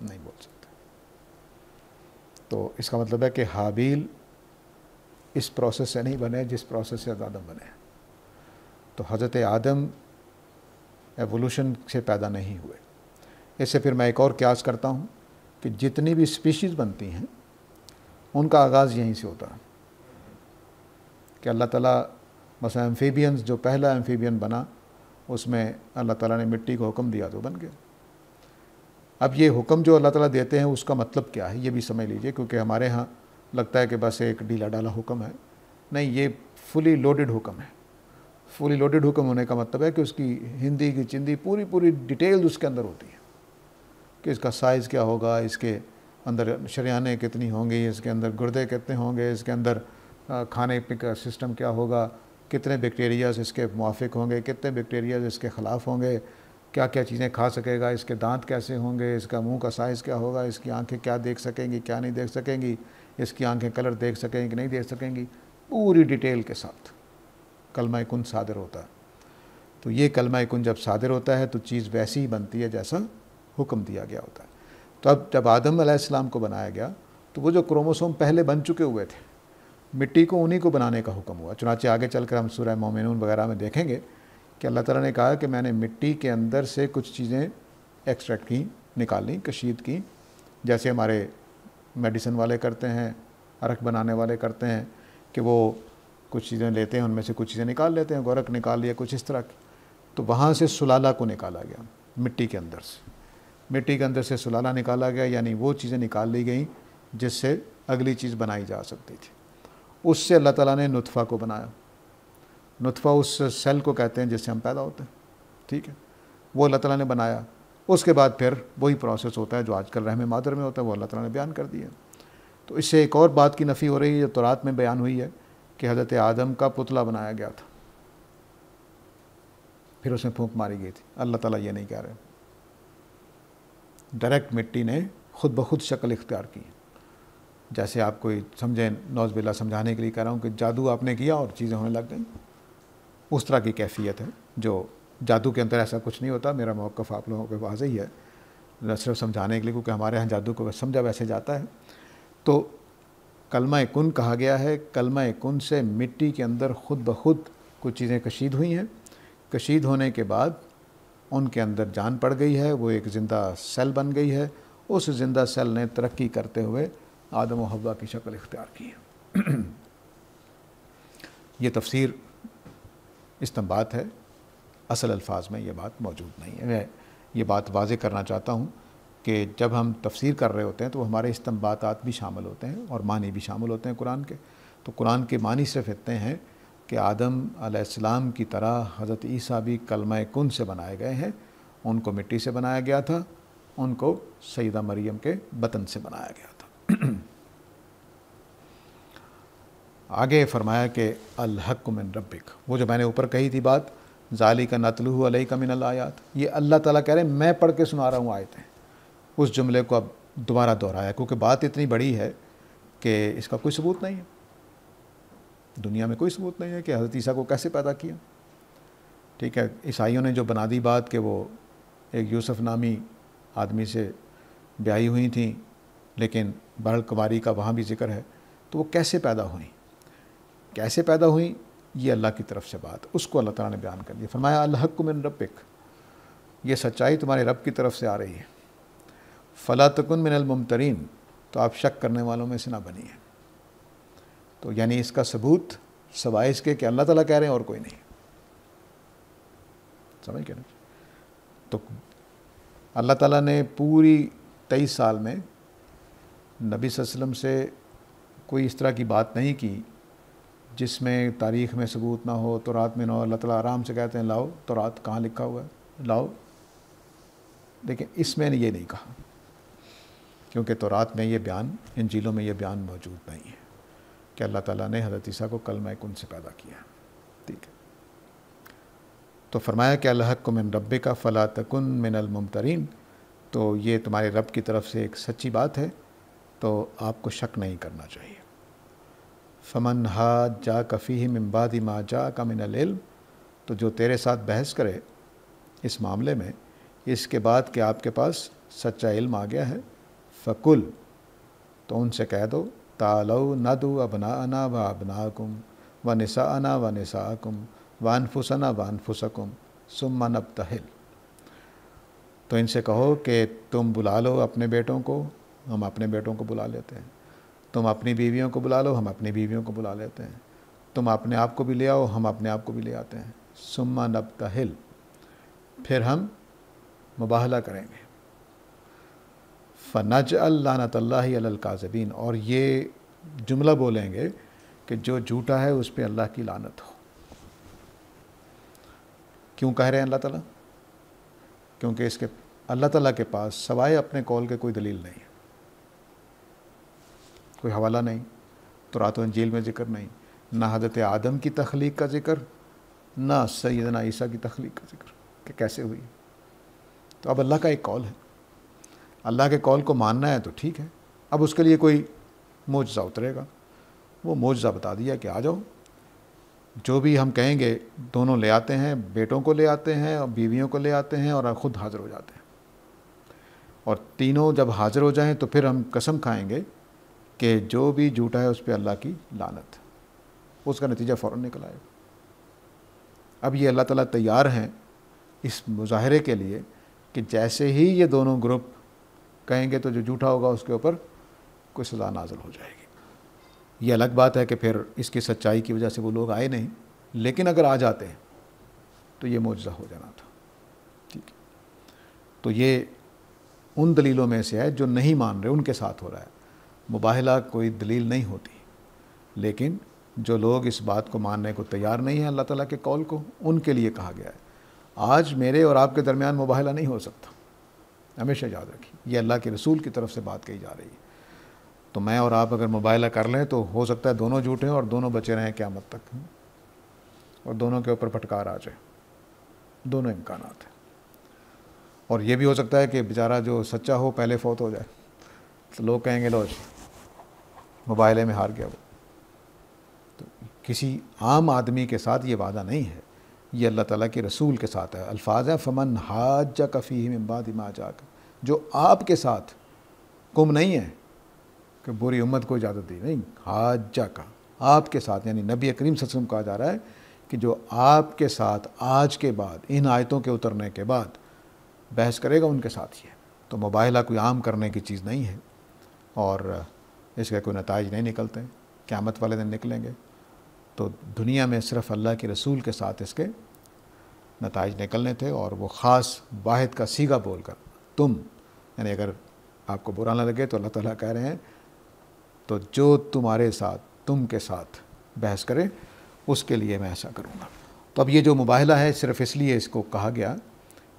نہیں بول سکتے۔ تو اس کا مطلب ہے کہ حابیل اس پروسیس سے نہیں بنے جس پروسیس سے آدم بنے۔ تو حضرت آدم ایولوشن سے پیدا نہیں ہوئے۔ اس سے پھر میں ایک اور قیاس کرتا ہوں کہ جتنی بھی اسپیشیز بنتی ہیں ان کا آغاز یہیں سے ہوتا ہے کہ اللہ تعالیٰ مثلا ایمفیبینز، جو پہلا ایمفیبین بنا اس میں اللہ تعالیٰ نے مٹی کو حکم دیا تو بن گیا۔ اب یہ حکم جو اللہ تعالیٰ دیتے ہیں اس کا مطلب کیا ہے یہ بھی سمجھ لیجئے، کیونکہ ہمارے ہاں لگتا ہے کہ بس ایک ڈھیلا ڈالا حکم ہے، نہیں، یہ فلی لوڈڈ حکم ہے۔ فلی لوڈڈ حکم ہونے کا مطلب ہے کہ اس کی ہندی کی چندی پوری ڈیٹیل اس کے اندر ہوتی ہے کہ اس کا سائز کیا ہوگا، اس کے اندر شریانیں کتنی ہوں گی، اس کے اندر گردے کتنے ہوں گے، اس کے اندر کھانے پہ کا سسٹم کیا ہوگا، کتنے بیکٹیریاز اس کے موافق ہوں گے، کتنے بیکٹیریاز اس کے خلاف ہوں گے، کیا کیا چیزیں کھا سکے گا، اس کے دانت کیسے ہوں گے، اس کا منہ کا سائز کیا ہوگا، اس کی آنکھیں کیا دیکھ سکیں گی، کیا نہیں دیکھ سکیں گی، اس کی آنکھیں کلر دیکھ سکیں گی کہ نہیں دیکھ سکیں گی، پوری ڈیٹیل کے ساتھ کلمہ کن صادر ہوتا ہے۔ تو یہ کلمہ کن جب صادر ہوتا ہے تو چیز ویسی ہی بنتی ہے جیسا حکم دیا گیا ہوتا ہے۔ تو اب جب آدم علیہ السلام کو بنایا گیا تو وہ جو کروموسوم پہلے بن چکے ہوئے تھے، مٹی کو انہی کو بنانے کا حکم ہوا۔ چنانچہ آگے چل کر ہم سورہ مومنون وغیرہ میں دیکھیں گے کہ اللہ تعالیٰ نے کہا کہ میں نے مٹی کے اندر سے کچھ چیزیں ایکسٹریکٹ کی، نکالیں، کشید کی، جیسے ہمارے میڈیسن والے کرتے ہیں، عرق بنانے والے کرتے ہیں کہ وہ کچھ چیزیں لیتے ہیں، ان میں سے کچھ چیزیں نکال لیتے ہیں، گورک نکال لیا، کچھ اس طرح کی۔ تو وہاں سے سلالہ کو نکالا گیا، مٹی کے اندر سے، مٹی کے اندر سے سلالہ نکالا گیا، یعنی وہ چیزیں نکال لی گئیں جس سے اگلی چیز بنائی جا سکتی تھی۔ اس سے اللہ تعالیٰ نے نطفہ کو بنایا۔ نطفہ اس سیل کو کہتے ہیں جس سے ہم پیدا ہوتے ہیں، ٹھیک ہے، وہ اللہ تعالیٰ نے بنایا۔ اس کے بعد پھر وہی پروسیس ہوتا ہے جو آج کل رحم مادر میں ہوتا ہے، وہ اللہ تعالیٰ نے بیان کر دیا۔ تو اس سے ایک اور بات کی نفی ہو رہی ہے جو تورات میں بیان ہوئی ہے کہ حضرت آدم کا پتلا بنایا گیا تھا، پھر اس میں پھونک ماری گئی تھی۔ اللہ تعالیٰ یہ نہیں کہہ رہے، ڈائریکٹ مٹی نے خود بخود شکل اختیار کی۔ جیسے آپ کوئی سمجھیں، نعوذ باللہ سمجھانے کے لیے کہہ رہا ہوں کہ جادو آپ نے کیا اور چیزیں ہونے لگ گئیں، اس طرح کی کیفیت ہے جو جادو کے اندر ایسا کچھ نہیں ہوتا۔ میرا موقف آپ لوگوں کے واضح ہی ہے، صرف سمجھانے کے لیے، کیونکہ ہمارے ہاں جادو کو سمجھا ویسے جاتا ہے۔ تو کلمہ کن کہا گیا ہے، کلمہ کن سے مٹی کے اندر خود بخود کچھ چیزیں کشید ہوئی ہیں، کشید ہونے کے بعد ان کے اندر جان پڑ گئی ہے، وہ ایک زندہ سیل بن گئی ہے۔ اس زندہ سیل نے ترقی کرتے ہوئے آدم و حوا کی شکل اختیار کی ہے۔ یہ تفسیر استنباط ہے، اصل الفاظ میں یہ بات موجود نہیں ہے۔ میں یہ بات واضح کرنا چاہتا ہوں کہ جب ہم تفسیر کر رہے ہوتے ہیں تو ہمارے استنباطات بھی شامل ہوتے ہیں اور معنی بھی شامل ہوتے ہیں قرآن کے۔ تو قرآن کے معنی صرف اتنے ہیں کہ آدم علیہ السلام کی طرح حضرت عیسیٰ بھی کلمہ کن سے بنائے گئے ہیں، ان کو مٹی سے بنایا گیا تھا، ان کو سیدہ مریم کے بطن سے بنایا گیا تھا۔ آگے فرمایا کہ الحق من ربک، وہ جو میں نے اوپر کہی تھی بات، ذالک نتلوہ علیک من الآیات، یہ اللہ تعالیٰ کہہ رہے ہیں میں پڑھ کے سنا رہا ہوں آیتیں۔ اس جملے کو اب دوبارہ دہرایا کیونکہ بات اتنی بڑی ہے کہ اس کا کوئی ثبوت نہیں ہے، دنیا میں کوئی ثبوت نہیں ہے کہ حضرت عیسیٰ کو کیسے پیدا کیا، ٹھیک ہے۔ عیسائیوں نے جو بنا دی بات کہ وہ ایک یوسف نامی آدمی سے بیاہی ہوئی تھیں، لیکن بہرحال کماری کا وہاں بھی ذکر ہے، تو وہ کیسے پیدا ہوئیں، کیسے پیدا ہوئیں، یہ اللہ کی طرف سے بات، اس کو اللہ تعالیٰ نے بیان کر دیا۔ فرمایا الحق من ربک، یہ سچائی تمہارے رب کی طرف سے آ رہی ہے، فلا تکن من الممترین، تو آپ شک کرنے والوں میں سے نہ بنیے۔ تو یعنی اس کا ثبوت سوائے اس کے کہ اللہ تعالیٰ کہہ رہے ہیں اور کوئی نہیں، سمجھ گئے نا؟ تو اللہ تعالیٰ نے پوری 23 سال میں نبی صلی اللہ علیہ وسلم سے کوئی اس طرح کی بات نہیں کی جس میں تاریخ میں ثبوت نہ ہو، تورات میں نہ ہو۔ اللہ تعالیٰ آرام سے کہتے ہیں لاؤ تورات کہاں لکھا ہوا ہے، لاؤ۔ لیکن اس میں نے یہ نہیں کہا، کیونکہ تورات میں یہ بیان، انجیلوں میں یہ بیان موجود نہیں ہے کہ اللہ تعالیٰ نے حضرت عیسیٰ کو کلمہ کن سے پیدا کیا۔ ٹھیک ہے، تو فرمایا کہ الحق من ربک فلا تکن من الممترین، تو یہ تمہارے رب کی طرف سے ایک سچی بات ہے، تو آپ کو شک نہیں کرنا چاہیے۔ فمن حاجاک فیہ من بعد ما جاءک من العلم، تو جو تیرے ساتھ بحث کرے اس معاملے میں اس کے بعد کہ آپ کے پاس سچا علم آ گیا ہے، فقل، تو ان سے کہہ دو تعالوا ندعو ابناءنا و ابناءکم و نساءنا و نساءکم و انفسنا و انفسکم ثم نبتہل، تو ان سے کہو کہ تم بلا لو اپنے بیٹوں کو، ہم اپنے بیٹوں کو بلا لیتے ہیں، تم اپنی بیویوں کو بلا لو، ہم اپنی بیویوں کو بلا لیتے ہیں، تم اپنے آپ کو بھی لے آؤ، ہم اپنے آپ کو بھی لے آتے ہیں، ثم نبتہل، پھر ہم مباہلہ کریں گے، فنجعل لعنۃ اللہ علی الکاذبین، اور یہ جملہ بولیں گے کہ جو جھوٹا ہے اس پہ اللہ کی لعنت ہو۔ کیوں کہہ رہے ہیں اللہ تعالیٰ؟ کیونکہ اس کے اللہ تعالیٰ کے پاس سوائے اپنے قول کے کوئی دلیل نہیں ہے، کوئی حوالہ نہیں، تورات و انجیل میں ذکر نہیں، نہ حضرت آدم کی تخلیق کا ذکر، نہ سیدنا عیسیٰ کی تخلیق کا ذکر کہ کیسے ہوئی۔ تو اب اللہ کا ایک قول ہے، اللہ کے قول کو ماننا ہے تو ٹھیک ہے، اب اس کے لیے کوئی معجزہ اترے گا، وہ معجزہ بتا دیا کہ آ جاؤ، جو بھی ہم کہیں گے دونوں لے آتے ہیں، بیٹوں کو لے آتے ہیں اور بیویوں کو لے آتے ہیں اور خود حاضر ہو جاتے ہیں، اور تینوں جب حاضر ہو جائیں تو پھر ہم قسم کھائیں گے کہ جو بھی جھوٹا ہے اس پہ اللہ کی لعنت، اس کا نتیجہ فوراً نکل آئے گا۔ اب یہ اللہ تعالیٰ تیار ہیں اس مظاہرے کے لیے کہ جیسے ہی یہ دونوں گروپ کہیں گے تو جو جھوٹا ہوگا اس کے اوپر کوئی سزا نازل ہو جائے گی۔ یہ الگ بات ہے کہ پھر اس کی سچائی کی وجہ سے وہ لوگ آئے نہیں، لیکن اگر آ جاتے ہیں تو یہ معجزہ ہو جانا تھا۔ ٹھیک ہے، تو یہ ان دلیلوں میں سے ہے جو نہیں مان رہے ان کے ساتھ ہو رہا ہے۔ مباہلہ کوئی دلیل نہیں ہوتی، لیکن جو لوگ اس بات کو ماننے کو تیار نہیں ہیں اللہ تعالیٰ کے قول کو، ان کے لیے کہا گیا ہے آج میرے اور آپ کے درمیان مباہلہ نہیں ہو سکتا، ہمیشہ یاد رکھیے، یہ اللہ کے رسول کی طرف سے بات کہی جا رہی ہے۔ تو میں اور آپ اگر مباہلہ کر لیں تو ہو سکتا ہے دونوں جھوٹے ہیں اور دونوں بچے رہیں قیامت تک، اور دونوں کے اوپر پھٹکار آ جائے، دونوں امکانات ہیں۔ اور یہ بھی ہو سکتا ہے کہ بیچارہ جو سچا ہو پہلے فوت ہو جائے، تو لوگ کہیں گے لو جی مباہلے میں ہار گیا وہ۔ تو کسی عام آدمی کے ساتھ یہ وعدہ نہیں ہے، یہ اللہ تعالیٰ کے رسول کے ساتھ ہے۔ الفاظ ہے فمن حاجک فیہ من بعد ما جاءک، جو آپ کے ساتھ، کم نہیں ہے کہ بری امت کو اجازت دی، نہیں، حاجک، آپ کے ساتھ، یعنی نبی کریم صلی اللہ علیہ وسلم کہا جا رہا ہے کہ جو آپ کے ساتھ آج کے بعد ان آیتوں کے اترنے کے بعد بحث کرے گا ان کے ساتھ ہی ہے۔ تو مباہلہ کوئی عام کرنے کی چیز نہیں ہے، اور اس کے کوئی نتائج نہیں نکلتے، قیامت والے دن نکلیں گے۔ تو دنیا میں صرف اللہ کے رسول کے ساتھ اس کے نتائج نکلنے تھے، اور وہ خاص واحد کا صیغہ بول کر تم، یعنی اگر آپ کو برا نہ لگے تو اللہ تعالیٰ کہہ رہے ہیں تو جو تمہارے ساتھ، تم کے ساتھ بحث کرے اس کے لیے میں ایسا کروں گا۔ تو اب یہ جو مباہلہ ہے صرف اس لیے اس کو کہا گیا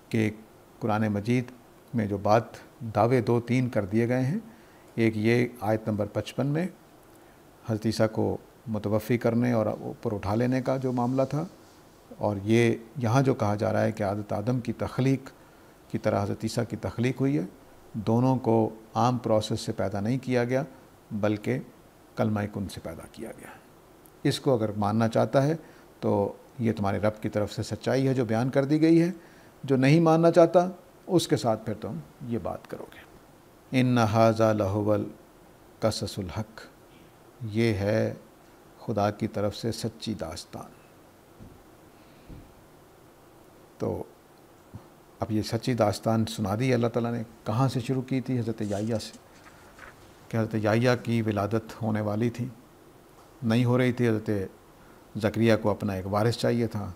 کہ قرآن مجید میں جو بات دعوے 2-3 کر دیے گئے ہیں، ایک یہ آیت نمبر 55 میں حضرت عیسیٰ کو متوفی کرنے اور اوپر اٹھا لینے کا جو معاملہ تھا، اور یہ یہاں جو کہا جا رہا ہے کہ حضرت آدم کی تخلیق کی طرح حضرت عیسیٰ کی تخلیق ہوئی ہے، دونوں کو عام پروسیس سے پیدا نہیں کیا گیا بلکہ کلمہ کن سے پیدا کیا گیا۔ اس کو اگر ماننا چاہتا ہے تو یہ تمہارے رب کی طرف سے سچائی ہے جو بیان کر دی گئی ہے، جو نہیں ماننا چاہتا اس کے ساتھ پھر تم یہ بات کرو گے۔ ان ھذا لھو القصص الحق، یہ ہے خدا کی طرف سے سچی داستان۔ تو اب یہ سچی داستان سنا دی اللہ تعالیٰ نے۔ کہاں سے شروع کی تھی؟ حضرت یحییٰ سے، کہ حضرت یحییٰ کی ولادت ہونے والی تھی، نہیں ہو رہی تھی۔ حضرت زکریا کو اپنا ایک وارث چاہیے تھا،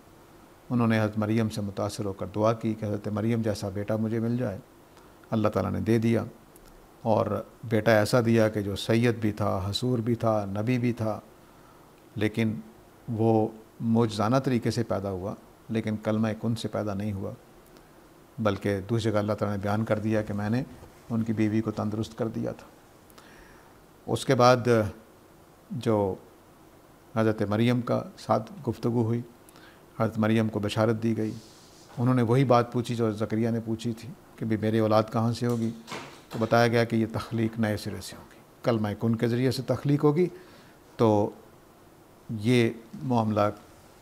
انہوں نے حضرت مریم سے متاثر ہو کر دعا کی کہ حضرت مریم جیسا بیٹا مجھے مل جائے، اللہ تعالیٰ نے دے دیا۔ اور بیٹا ایسا دیا کہ جو سید بھی تھا، حصور بھی تھا، نبی بھی تھا، لیکن وہ معجزانہ طریقے سے پیدا ہوا، لیکن کلمہ کن سے پیدا نہیں ہوا، بلکہ دوسری جگہ اللہ تعالیٰ نے بیان کر دیا کہ میں نے ان کی بیوی کو تندرست کر دیا تھا۔ اس کے بعد جو حضرت مریم کا ساتھ گفتگو ہوئی، حضرت مریم کو بشارت دی گئی، انہوں نے وہی بات پوچھی جو زکریا نے پوچھی تھی کہ بھی میری اولاد کہاں سے ہوگی، تو بتایا گیا کہ یہ تخلیق نئے سرے سے ہوگی، کلمہ کن کے ذریعے سے تخلیق ہوگی۔ تو یہ معاملہ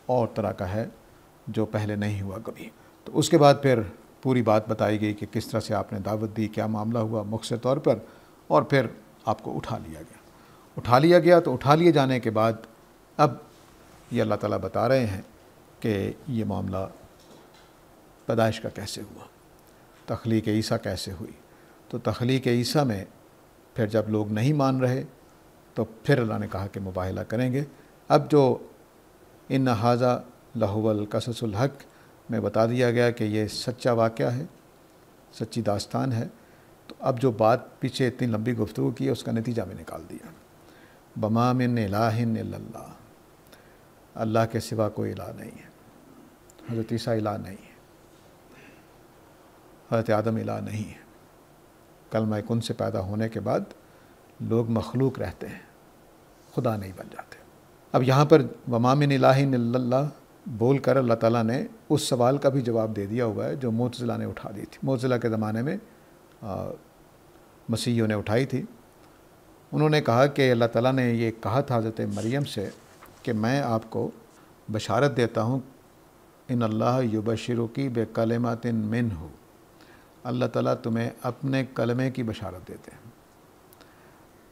اور طرح کا ہے جو پہلے نہیں ہوا کبھی۔ تو اس کے بعد پھر پوری بات بتائی گئی کہ کس طرح سے آپ نے دعوت دی، کیا معاملہ ہوا مختصر طور پر، اور پھر آپ کو اٹھا لیا گیا۔ تو اٹھا لیے جانے کے بعد اب یہ اللہ تعالیٰ بتا رہے ہیں کہ یہ معاملہ پیدائش کا کیسے ہوا، تخلیق عیسیٰ کیسے ہوئی۔ تو تخلیق عیسیٰ میں پھر جب لوگ نہیں مان رہے تو پھر اللہ نے کہا کہ مباہلہ کریں گے۔ اب جو ان ھذا لہو القصص الحق میں بتا دیا گیا کہ یہ سچا واقعہ ہے، سچی داستان ہے، تو اب جو بات پیچھے اتنی لمبی گفتگو کی ہے اس کا نتیجہ میں نکال دیا۔ بما من الہ الا اللہ، اللہ کے سوا کوئی الہ نہیں ہے۔ حضرت عیسیٰ الہ نہیں ہے، حضرت آدم الہ نہیں ہے۔ کلمہ کن سے پیدا ہونے کے بعد لوگ مخلوق رہتے ہیں، خدا نہیں بن جاتے۔ اب یہاں پر وما من الہ الا اللہ بول کر اللہ تعالیٰ نے اس سوال کا بھی جواب دے دیا ہوا ہے جو معتزلہ نے اٹھا دی تھی۔ معتزلہ کے زمانے میں مسیحیوں نے اٹھائی تھی۔ انہوں نے کہا کہ اللہ تعالیٰ نے یہ کہا تھا حضرت مریم سے کہ میں آپ کو بشارت دیتا ہوں، ان اللہ یبشرکی بکلمات منہ، اللہ تعالیٰ تمہیں اپنے کلمے کی بشارت دیتے ہیں۔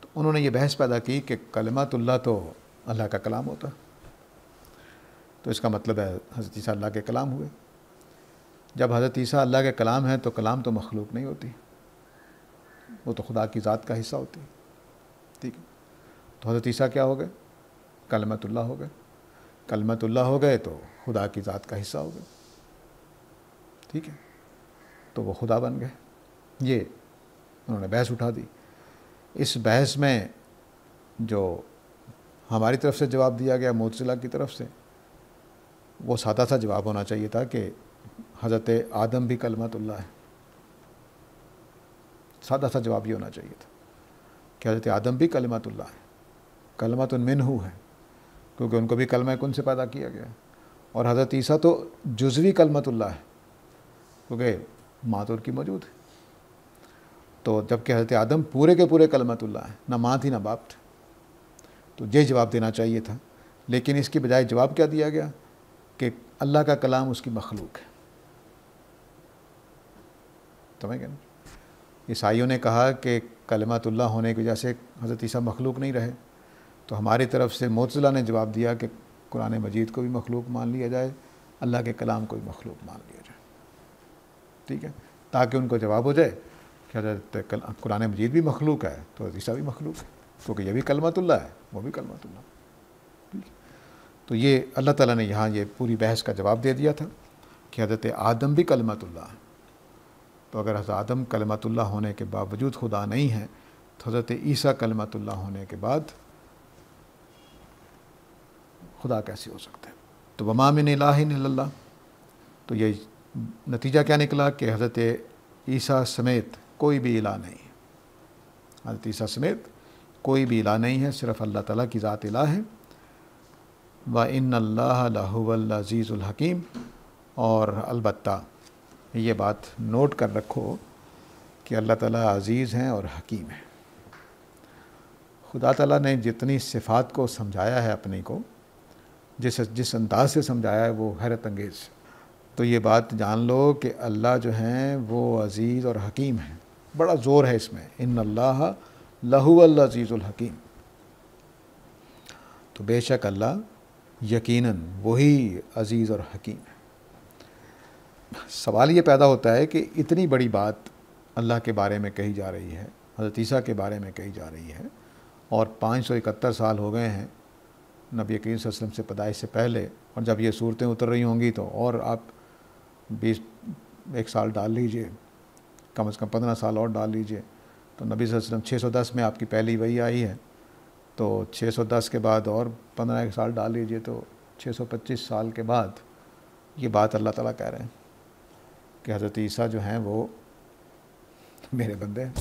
تو انہوں نے یہ بحث پیدا کی کہ کلمات اللہ تو اللہ کا کلام ہوتا، تو اس کا مطلب ہے حضرت عیسیٰ اللہ کے کلام ہوئے۔ جب حضرت عیسیٰ اللہ کے کلام ہے تو کلام تو مخلوق نہیں ہوتی، وہ تو خدا کی ذات کا حصہ ہوتی، ٹھیک ہے۔ تو حضرت عیسیٰ کیا ہو گئے؟ کلمت اللہ ہو گئے۔ کلمت اللہ ہو گئے تو خدا کی ذات کا حصہ ہو گئے، ٹھیک ہے، تو وہ خدا بن گئے۔ یہ انہوں نے بحث اٹھا دی۔ اس بحث میں جو ہماری طرف سے جواب دیا گیا معتزلہ کی طرف سے، وہ سادہ سا جواب ہونا چاہیے تھا کہ حضرت آدم بھی کلمت اللہ ہے۔ سادہ سا جواب یہ ہونا چاہیے تھا کہ حضرت آدم بھی کلمت اللہ ہے، کلمت منہ ہے، کیونکہ ان کو بھی کلمہ کن سے پیدا کیا گیا ہے۔ اور حضرت عیسیٰ تو جزوی کلمت اللہ ہے، کیونکہ ماں تو ان کی موجود ہے۔ تو جب کہ حضرت آدم پورے کے پورے کلمت اللہ ہے، نہ ماں تھی نہ باپ تھے۔ تو یہ جواب دینا چاہیے تھا، لیکن اس کی بجائے جواب کیا دیا گیا کہ اللہ کا کلام اس کی مخلوق ہے۔ سمجھ گئے نا؟ عیسائیوں نے کہا کہ کلمت اللہ ہونے کی وجہ سے حضرت عیسیٰ مخلوق نہیں رہے، تو ہماری طرف سے معتزلہ نے جواب دیا کہ قرآن مجید کو بھی مخلوق مان لیا جائے، اللہ کے کلام کو بھی مخلوق مان لیا جائے، ٹھیک ہے، تاکہ ان کو جواب ہو جائے کہ حضرت قرآن مجید بھی مخلوق ہے تو حضرت عیسیٰ بھی مخلوق ہے، کیونکہ یہ بھی کلمت اللہ ہے، وہ بھی کلمت اللہ، ٹھیک ہے۔ تو یہ اللہ تعالیٰ نے یہاں یہ پوری بحث کا جواب دے دیا تھا کہ حضرت آدم بھی کلمت اللہ ہے۔ تو اگر حضرت آدم کلمت اللہ ہونے کے باوجود خدا نہیں ہے تو حضرت عیسیٰ کلمت اللہ ہونے کے بعد خدا کیسے ہو سکتا ہے؟ تو وما من الہ الا اللہ، تو یہ نتیجہ کیا نکلا کہ حضرت عیسیٰ سمیت کوئی بھی الہ نہیں ہے۔ حضرت عیسیٰ سمیت کوئی بھی الہ نہیں ہے، صرف اللہ تعالیٰ کی ذات الہ ہے۔ وَإِنَّ اللَّهَ لَهُوَ الْعَزِيزُ الْحَكِيمُ، اور البتہ یہ بات نوٹ کر رکھو کہ اللہ تعالیٰ عزیز ہیں اور حکیم ہیں۔ خدا تعالیٰ نے جتنی صفات کو سمجھایا ہے اپنی کو، جس انداز سے سمجھایا ہے وہ حیرت انگیز۔ تو یہ بات جان لو کہ اللہ جو ہیں وہ عزیز اور حکیم ہیں، بڑا زور ہے اس میں، ان اللہ لہو العزیز الحکیم۔ تو بے شک اللہ یقیناً وہی عزیز اور حکیم ہے۔ سوال یہ پیدا ہوتا ہے کہ اتنی بڑی بات اللہ کے بارے میں کہی جا رہی ہے، حضرت عیسیٰ کے بارے میں کہی جا رہی ہے، اور 571 سال ہو گئے ہیں نبی کریم صلی اللہ علیہ وسلم سے پیدائش سے پہلے، اور جب یہ صورتیں اتر رہی ہوں گی تو اور آپ 1 سال ڈال لیجئے، کم از کم 15 سال اور ڈال لیجئے، تو نبی صلی اللہ علیہ وسلم 610 میں آپ کی پہلی وحی آئی ہے، تو 610 کے بعد اور 15 سال ڈال لیجئے تو 625 سال کے بعد یہ بات اللہ تعالیٰ کہہ رہے ہیں کہ حضرت عیسیٰ جو ہیں وہ میرے بندے ہیں،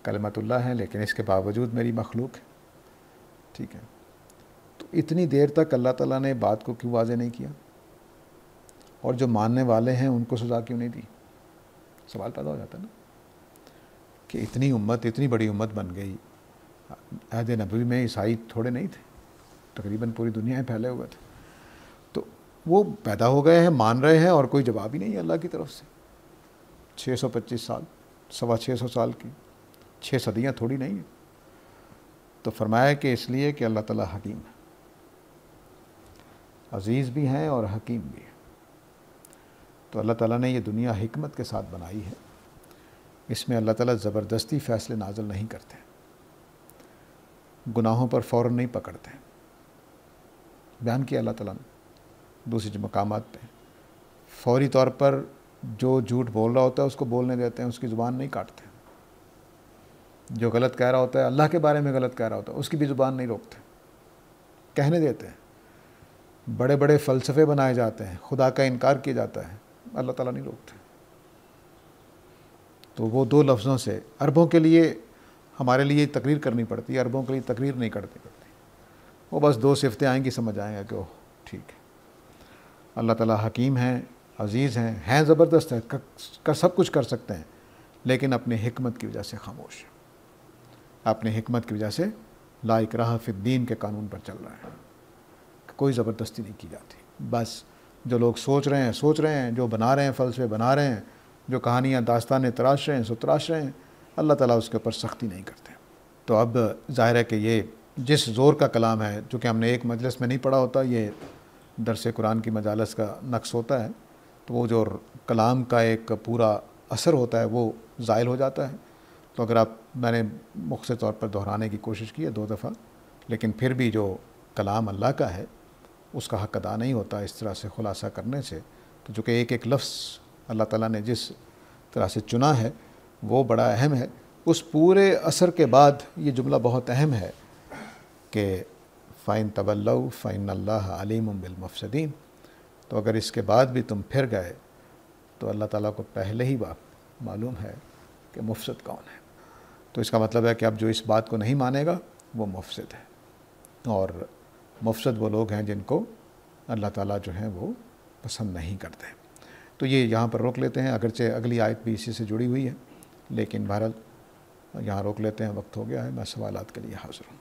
کلمۃ اللہ ہیں، لیکن اس کے باوجود میری مخلوق ہے. ٹھیک ہے، تو اتنی دیر تک اللہ تعالیٰ نے بات کو کیوں واضح نہیں کیا؟ اور جو ماننے والے ہیں ان کو سزا کیوں نہیں دی؟ سوال پیدا ہو جاتا ہے نا کہ اتنی بڑی امت بن گئی. عہد نبوی میں عیسائی تھوڑے نہیں تھے، تقریباً پوری دنیا میں پھیلے ہوئے تھے. تو وہ پیدا ہو گئے ہیں، مان رہے ہیں، اور کوئی جواب ہی نہیں ہے اللہ کی طرف سے. 625 سال، 625 سال کی 6 صدیاں تھوڑی نہیں ہیں. تو فرمایا کہ اس لیے کہ اللہ تعالیٰ حکیم ہے، عزیز بھی ہیں اور حکیم بھی ہیں. تو اللہ تعالیٰ نے یہ دنیا حکمت کے ساتھ بنائی ہے. اس میں اللہ تعالیٰ زبردستی فیصلے نازل نہیں کرتے، گناہوں پر فوراً نہیں پکڑتے. بیان کیا اللہ تعالیٰ نے دوسری مقامات پہ، فوری طور پر جو جھوٹ بول رہا ہوتا ہے اس کو بولنے دیتے ہیں، اس کی زبان نہیں کاٹتے. جو غلط کہہ رہا ہوتا ہے، اللہ کے بارے میں غلط کہہ رہا ہوتا ہے، اس کی بھی زبان نہیں روکتے، کہنے دیتے ہیں. بڑے بڑے فلسفے بنائے جاتے ہیں، خدا کا انکار کیا جاتا ہے، اللہ تعالیٰ نہیں روکتے. تو وہ 2 لفظوں سے عربوں کے لیے ہمارے لیے تقریر کرنی پڑتی ہے، عربوں کے لیے تقریر نہیں کرنی پڑتی. وہ بس 2 صفتیں آئیں گی، سمجھ آئیں گے کہ اوہ ٹھیک ہے. اللہ تعالیٰ حکیم ہیں، عزیز ہیں زبردست ہیں، سب کچھ کر سکتے ہیں، لیکن اپنی حکمت کی وجہ سے خاموش ہیں. اپنی حکمت کی وجہ سے لا اکراہ فی الدین کے قانون پر چل رہا ہے، کوئی زبردستی نہیں کی جاتی. بس جو لوگ سوچ رہے ہیں، جو بنا رہے ہیں، فلسفے بنا رہے ہیں، جو کہانیاں داستانیں تراش رہے ہیں سو تراش رہے ہیں، اللہ تعالیٰ اس کے اوپر سختی نہیں کرتے. تو اب ظاہر ہے کہ یہ جس زور کا کلام ہے، چونکہ ہم نے ایک مجلس میں نہیں پڑھا ہوتا، یہ درس قرآن کی مجالس کا نقص ہوتا ہے، تو وہ جو کلام کا ایک پورا اثر ہوتا ہے وہ زائل ہو جاتا ہے. تو اگر میں نے مختصر طور پر دہرانے کی کوشش کی ہے 2 دفعہ، لیکن پھر بھی جو کلام اللہ کا ہے اس کا حق ادا نہیں ہوتا اس طرح سے خلاصہ کرنے سے. تو چونکہ ایک لفظ اللہ تعالیٰ نے جس طرح سے چنا ہے وہ بڑا اہم ہے. اس پورے اثر کے بعد یہ جملہ بہت اہم ہے کہ فَإِن تَوَلَّوْا فَإِنَّ اللَّهَ عَلِيمٌ بِالْمُفْسِدِينَ. تو اگر اس کے بعد بھی تم پھر گئے تو اللہ تعالیٰ کو پہلے ہی بات معلوم ہے کہ مفسد کون ہے. تو اس کا مطلب ہے کہ اب جو اس بات کو نہیں مانے گا وہ مفسد ہے، اور مفسد وہ لوگ ہیں جن کو اللہ تعالیٰ جو ہیں وہ پسند نہیں کرتے. تو یہ یہاں پر روک لیتے ہیں، اگرچہ اگلی آیت بھی اسی سے جڑی ہوئی ہے، لیکن بہرحال یہاں روک لیتے ہیں، وقت ہو گیا ہے. میں سوالات کے لیے حاضر ہوں.